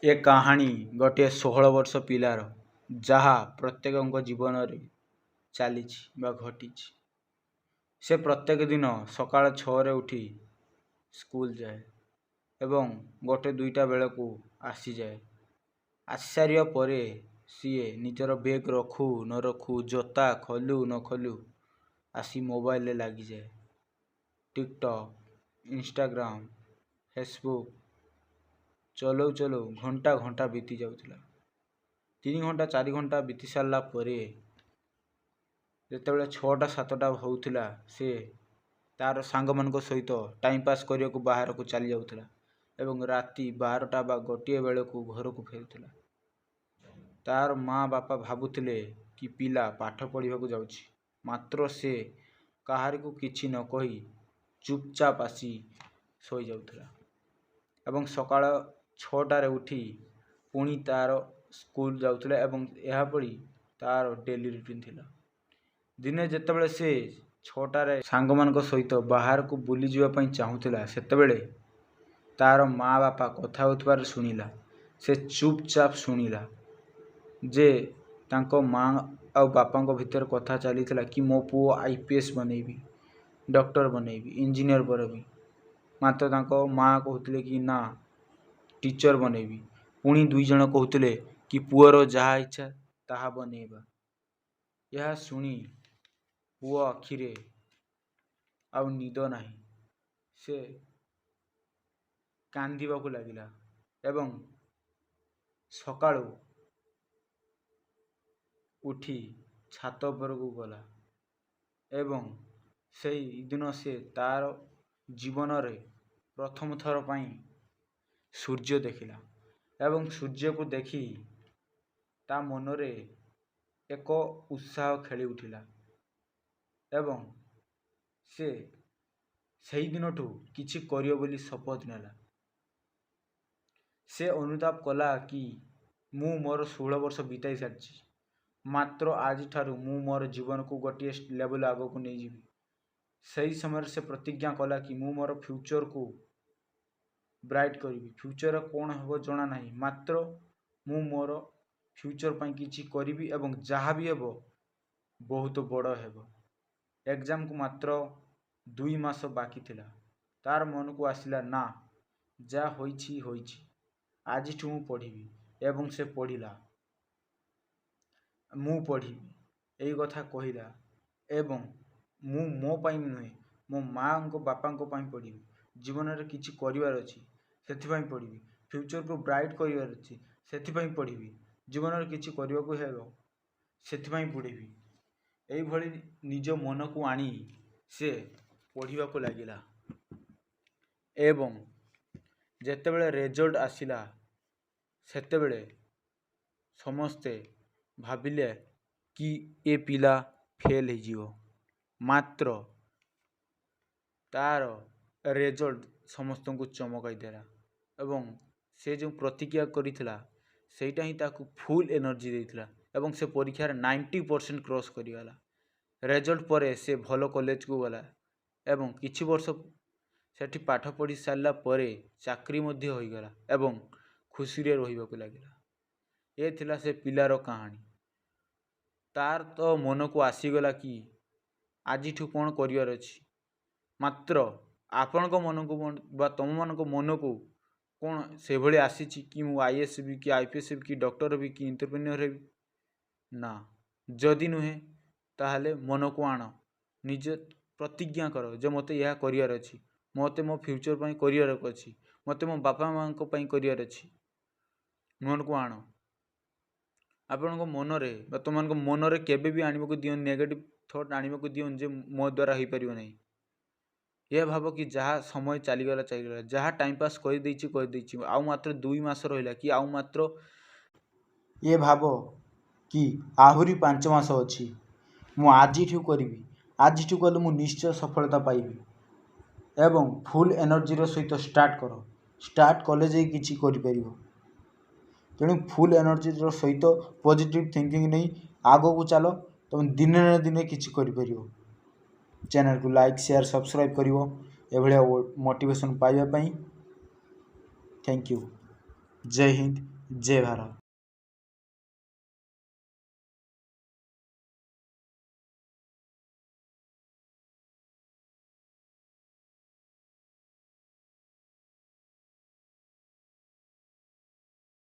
ए कहानी गोटे 16 वर्ष पिलार जहाँ प्रत्येक जीवन रे चली घटी। से प्रत्येक दिन सकाळ 6 उठी स्कूल जाए एवं गोटे 2टा बेल को आसी जाए। आसी सारिया परे सीए निजर बेग रखू न रखू जोता खोलू न खोलू आसी मोबाइल लगी जाए। टिकटॉक इंस्टाग्राम फेसबुक चलो चलो घंटा घंटा बीती जाऊला। 3 घंटा 4 घंटा बीती सारा पर जितेबाला 6टा 7टा होता से तार सांग मान सहित टाइम पास करने को बाहर को चली जाऊला एवं राति 12टा बा गोटे बेल को घर को फेरुला। तार माँ बापा भावुले कि पिला पाठ पढ़ा जाऊँ, मात्र से कहार को किसी न कही चुपचाप आसी शोई जाऊला एवं सकाळ 6टारे उठी पुणी तार स्कूल जाऊला एवं यह पड़ी तार डेली रूटीन थिला। दिने जितेबाला से 6टारे सांग मान सहित बाहर को बुली जावाई चाहूला सेतेबेले तार माँ बापा कथा होथिबार शुणिला। से चुपचाप शुणिला जे तांको माँ आ बापा भितर कथा चली कि मो पुओ आईपीएस बनैबी, डॉक्टर बनैबी, इंजीनियर बनैबी। मात्र तांको माँ कहते कि ना टीचर बनैबी। पुणी 2 जण कहते कि पुअर जहाँ इच्छा ताहा बनैबा। यह शुणी पुओ आखिरे आउ निद नाही, से कांदिबा को लागिला एवं सकाळू उठी छात पर को गला एवं सही दिन से तार जीवन रे प्रथम थर पाई सूर्य देखिला एवं सूर्य को देखी ता मनरे एक उत्साह खेली उठिला एवं से सही दिन ठू किछि करियो बोली शपथ नेला। से अनुताप कला कि मु मोर 16 वर्ष बिताई सारी, मात्र आज ठारू मु मोर जीवन को गोटे लेवल आग को नहीं जीवी। सही समय से प्रतिज्ञा कला कि मु मोर फ्यूचर को ब्राइट करी। फ्यूचर कौन हम जना ना, मात्र मु मोर फ्यूचर पर किसी करी एवं जहाँ भी हेबो बहुत बड़ हेबो। एग्जाम को मात्र 2 मास बाकी थिला। तार मन को आसिला ना जा होईची होईची, आज ठू मु पढ़ी एवं से पढ़िला मु पढ़ी यही कथा कहला एवं मु मो पाई नुहे मो माँ को बापा को पाई पढ़ी। जीवन में किसी करार अच्छी से पढ़ी, फ्यूचर को ब्राइट करार अच्छी से पढ़ी, जीवन में किसी करने को हेबो से पढ़ी। यही भली निज मन को आनी से पढ़ा को लगिला एवं जेतेबेले रिजल्ट आसिला सेतेबेले समस्ते भाविले कि ए पिला फेल हो जीवो। मात्र तार रिजल्ट समस्त को चमकाई देला एवं से जो प्रतिज्ञा करिथिला सेटा ही ताकू फुल एनर्जी देथिला एवं से परीक्षा 90% क्रॉस करिगला। रिजल्ट पर से भलो कॉलेज को गला एवं किछि वर्ष सेठी पाठ पढ़ी सारा परे चाकरी मध्य हो गला एवं खुशी रे रहिबा को लागिला। ये थिला से पिलार कहानी। तार तो मन को आसीगला कि आज ठू कौन करियर अछि, मात्र आपण को मन को बा तुम मान को मन को कौन से भली आसी कि मु आईएएस भी कि आईपीएस भी कि डॉक्टर भी कि एंटरप्रेन्योर भी ना। जदि नुहे ताहले मन को आण, निज प्रतिज्ञा कर जे मते यह करियर अछि, मते मो फ्यूचर पई करियर अछि, मते मो बापा मां को पई करियर अछि। मन को आण आपण को मन रे बा तुम मान को मन रे केबे भी आनिबो को दियो नेगेटिव थॉट आनिबो को दियो जे मो द्वारा होई परियो नहीं। यह भाव कि जहाँ समय चलीगला चलीगला, जहाँ टाइम पास कर देछि आउ मात्र 2 मास रहिला कि आउ मात्र ये भाव कि आहुरी 5 मास अच्छी मु आज ठू करी, आज ठू कले मु निश्चय सफलता पाइबी एवं फुल एनर्जी सहित स्टार्ट कर। स्टार्ट कले जे किछि करि परिबो। तेणु फुल एनर्जी सहित पॉजिटिव थिंकिंग नहीं आग को चलो तुम दिने न दिने किछि करि परिबो। चैनल को लाइक शेयर सब्सक्राइब करिवो एभलिया मोटिवेशन पाइबा पई। Thank you. जय हिंद, जय भारत।